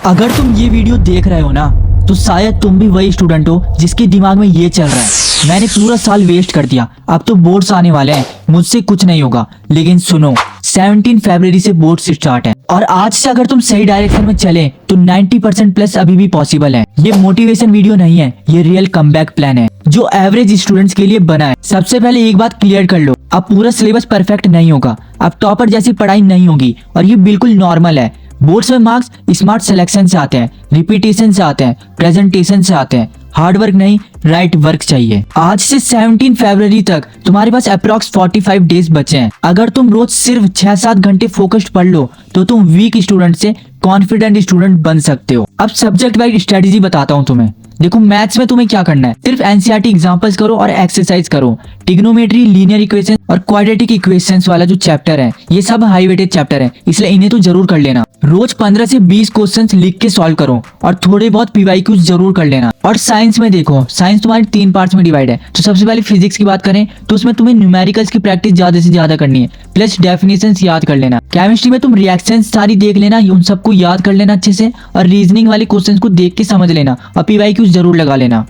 अगर तुम ये वीडियो देख रहे हो ना तो शायद तुम भी वही स्टूडेंट हो जिसके दिमाग में ये चल रहा है, मैंने पूरा साल वेस्ट कर दिया, अब तो बोर्ड्स आने वाले हैं, मुझसे कुछ नहीं होगा। लेकिन सुनो, 17 फरवरी से बोर्ड्स स्टार्ट है और आज से अगर तुम सही डायरेक्शन में चले तो 90% प्लस अभी भी पॉसिबल है। ये मोटिवेशन वीडियो नहीं है, ये रियल कमबैक प्लान है जो एवरेज स्टूडेंट्स के लिए बना है। सबसे पहले एक बात क्लियर कर लो, अब पूरा सिलेबस परफेक्ट नहीं होगा, अब टॉपर जैसी पढ़ाई नहीं होगी और ये बिल्कुल नॉर्मल है। बोर्ड्स में मार्क्स स्मार्ट सिलेक्शन से आते हैं, रिपीटेशन से आते हैं, प्रेजेंटेशन से आते हैं, हार्ड वर्क नहीं राइट वर्क चाहिए। आज से 17 फरवरी तक तुम्हारे पास अप्रॉक्स 45 डेज बचे हैं। अगर तुम रोज सिर्फ 6-7 घंटे फोकस्ड पढ़ लो तो तुम वीक स्टूडेंट से कॉन्फिडेंट स्टूडेंट बन सकते हो। अब सब्जेक्ट वाइज स्ट्रेटेजी बताता हूँ तुम्हें। देखो, मैथ्स में तुम्हें क्या करना है, सिर्फ एनसीईआरटी एग्जांपल्स करो और एक्सरसाइज करो। ट्रिग्नोमेट्री, लीनियर इक्वेशन और क्वाड्रेटिक इक्वेशंस वाला जो चैप्टर है ये सब हाई वेटेड चैप्टर है, इसलिए इन्हें तो जरूर कर लेना। रोज 15 से 20 क्वेश्चंस लिख के सॉल्व करो और थोड़े बहुत पीवाईक्यूज जरूर कर लेना। और साइंस में देखो, साइंस तुम्हारी 3 पार्ट्स में डिवाइड है। तो सबसे पहले फिजिक्स की बात करें तो उसमें तुम्हें न्यूमेरिकल्स की प्रैक्टिस ज्यादा से ज्यादा करनी है, प्लस डेफिनेशंस याद कर लेना। केमिस्ट्री में तुम रिएक्शंस सारी देख लेना, उन सबको याद कर लेना अच्छे से और रीजनिंग वाले क्वेश्चंस को देख के समझ लेना और पीवाईक्यूज जरूर लगा लेना।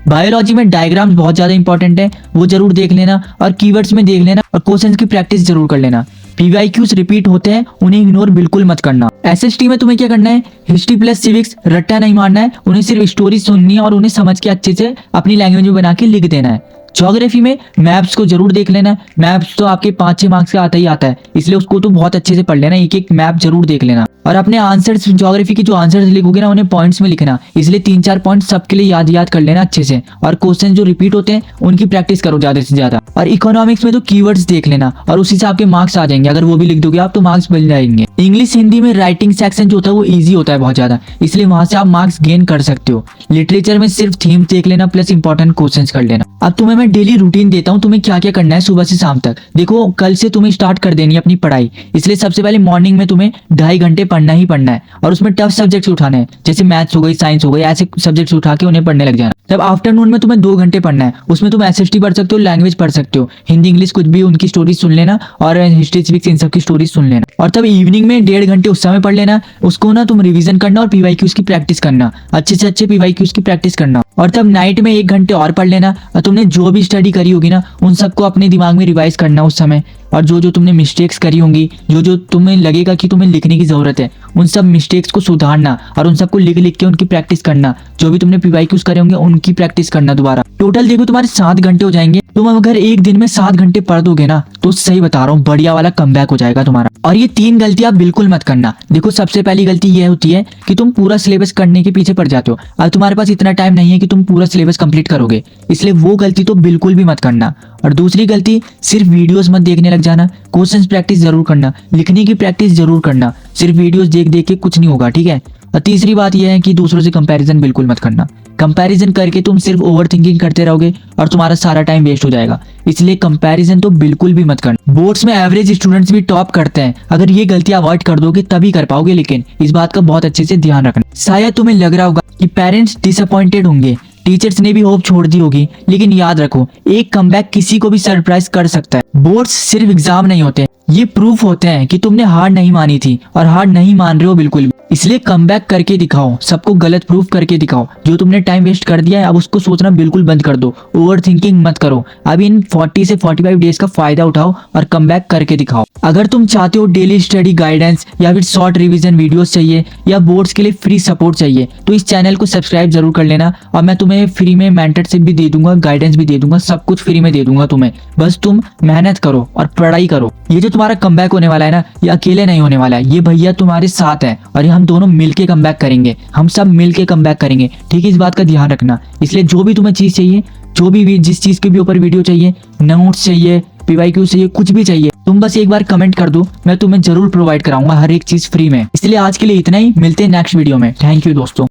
बायोलॉजी में डायग्राम्स बहुत ज्यादा इंपॉर्टेंट है, वो जरूर देख लेना और कीवर्ड्स में देख लेना और क्वेश्चंस की प्रैक्टिस जरूर कर लेना। पीवाईक्यूज रिपीट होते हैं, उन्हें इग्नोर बिल्कुल मत करना। एसएसटी में तुम्हें क्या करना है, हिस्ट्री प्लस सिविक्स रट्टा नहीं मारना है, उन्हें सिर्फ स्टोरी सुननी है और उन्हें समझ के अच्छे से अपनी लैंग्वेज में बना के लिख देना है। ज्योग्राफी में मैप्स को जरूर देख लेना, मैप्स तो आपके 5-6 मार्क्स का आता ही आता है, इसलिए उसको तो बहुत अच्छे से पढ़ लेना, एक एक मैप जरूर देख लेना। और अपने आंसर्स, ज्योग्राफी के जो आंसर्स लिखोगे ना उन्हें पॉइंट्स में लिखना, इसलिए 3-4 पॉइंट सबके लिए याद कर लेना अच्छे से। और क्वेश्चन जो रिपीट होते हैं उनकी प्रैक्टिस करो ज्यादा से ज्यादा। और इकोनॉमिक्स में तो कीवर्ड्स देख लेना और उसी से आपके मार्क्स आ जाएंगे, अगर वो भी लिख दोगे आप तो मार्क्स मिल जाएंगे। इंग्लिश हिंदी में राइटिंग सेक्शन जो होता है वो ईजी होता है बहुत ज्यादा, इसलिए वहां से आप मार्क्स गेन कर सकते हो। लिटरेचर में सिर्फ थीम्स देख लेना प्लस इंपॉर्टेंट क्वेश्चंस कर लेना। अब तुम्हें मैं डेली रूटीन देता हूँ, तुम्हें क्या क्या करना है सुबह से शाम तक। देखो, कल से तुम्हें स्टार्ट कर देनी है अपनी पढ़ाई, इसलिए सबसे पहले मॉर्निंग में तुम्हें 2.5 घंटे पढ़ना ही पढ़ना है और उसमें टफ सब्जेक्ट्स उठाने हैं, जैसे मैथ्स हो गई, साइंस हो गई, ऐसे सब्जेक्ट्स उठा के उन्हें पढ़ने लग जाना। तब आफ्टरनून में तुम्हें 2 घंटे पढ़ना है, उसमें तुम एसएसटी पढ़ सकते हो, लैंग्वेज पढ़ सकते हो, हिंदी इंग्लिश कुछ भी, उनकी स्टोरीज सुन लेना और हिस्ट्री सिविक्स इन सब की स्टोरीज सुन लेना। और तब इवनिंग में 1.5 घंटे उस समय पढ़ लेना, उसको ना तुम रिवीजन करना और पीवाईक्यूज की प्रैक्टिस करना, अच्छे से अच्छे पीवाईक्यूज की प्रैक्टिस करना। और तब नाइट में 1 घंटे और पढ़ लेना और तुमने जो भी स्टडी करी होगी ना उन सबको अपने दिमाग में रिवाइज करना उस समय। और जो जो तुमने मिस्टेक्स करी होंगी, जो जो तुम्हें लगेगा कि तुम्हें लिखने की जरूरत है, उन सब मिस्टेक्स को सुधारना और उन सबको लिख लिख के उनकी प्रैक्टिस करना। जो भी तुमने पीवाईक्यूज करे होंगे उनकी प्रैक्टिस करना दोबारा। टोटल देखो तुम्हारे 7 घंटे हो जाएंगे। तुम अगर एक दिन में 7 घंटे पढ़ दोगे ना तो सही बता रहा हूँ बढ़िया वाला कमबैक हो जाएगा तुम्हारा। और ये 3 गलतियां बिल्कुल मत करना। देखो, सबसे पहली गलती ये होती है कि तुम पूरा सिलेबस करने के पीछे पड़ जाते हो, अब तुम्हारे पास इतना टाइम नहीं है कि तुम पूरा सिलेबस कंप्लीट करोगे, इसलिए वो गलती तो बिल्कुल भी मत करना। और दूसरी गलती, सिर्फ वीडियोस मत देखने लग जाना, क्वेश्चंस प्रैक्टिस जरूर करना, लिखने की प्रैक्टिस जरूर करना, सिर्फ वीडियोस देख देख के कुछ नहीं होगा, ठीक है। और तीसरी बात यह है कि दूसरों से कंपैरिजन बिल्कुल मत करना। कंपैरिजन करके तुम सिर्फ ओवर थिंकिंग करते रहोगे और तुम्हारा सारा टाइम वेस्ट हो जाएगा, इसलिए कंपैरिजन तो बिल्कुल भी मत करना। बोर्ड्स में एवरेज स्टूडेंट्स भी टॉप करते हैं, अगर ये गलती अवॉइड कर दोगे तभी कर पाओगे, लेकिन इस बात का बहुत अच्छे से ध्यान रखना। शायद तुम्हें लग रहा होगा कि पेरेंट्स डिसअपॉइंटेड होंगे, टीचर्स ने भी होप छोड़ दी होगी, लेकिन याद रखो एक कमबैक किसी को भी सरप्राइज कर सकता है। बोर्ड्स सिर्फ एग्जाम नहीं होते, ये प्रूफ होते हैं कि तुमने हार नहीं मानी थी और हार नहीं मान रहे हो बिल्कुल भी, इसलिए कमबैक करके दिखाओ, सबको गलत प्रूफ करके दिखाओ। जो तुमने टाइम वेस्ट कर दिया है अब उसको सोचना बिल्कुल बंद कर दो, ओवर थिंकिंग मत करो। अब इन 40 से 45 डेज का फायदा उठाओ और कमबैक करके दिखाओ। अगर तुम चाहते हो डेली स्टडी गाइडेंस या फिर शॉर्ट रिवीजन वीडियोस चाहिए या बोर्ड्स के लिए फ्री सपोर्ट चाहिए तो इस चैनल को सब्सक्राइब जरूर कर लेना। और मैं तुम्हें फ्री में मेंटरशिप भी दे दूंगा, गाइडेंस भी दे दूंगा, सब कुछ फ्री में दे दूंगा तुम्हें, बस तुम मेहनत करो और पढ़ाई करो। ये जो तुम्हारा कमबैक होने वाला है ना, ये अकेले नहीं होने वाला है, ये भैया तुम्हारे साथ है और ये हम दोनों मिलके कमबैक करेंगे, हम सब मिलके कमबैक करेंगे, ठीक है। इस बात का ध्यान रखना। इसलिए जो भी तुम्हें चीज चाहिए, जो भी जिस चीज के भी ऊपर वीडियो चाहिए, नोट्स चाहिए, पीवाईक्यू चाहिए, कुछ भी चाहिए, तुम बस एक बार कमेंट कर दो, मैं तुम्हें जरूर प्रोवाइड कराऊंगा हर एक चीज फ्री में। इसलिए आज के लिए इतना ही, मिलते हैं नेक्स्ट वीडियो में। थैंक यू दोस्तों।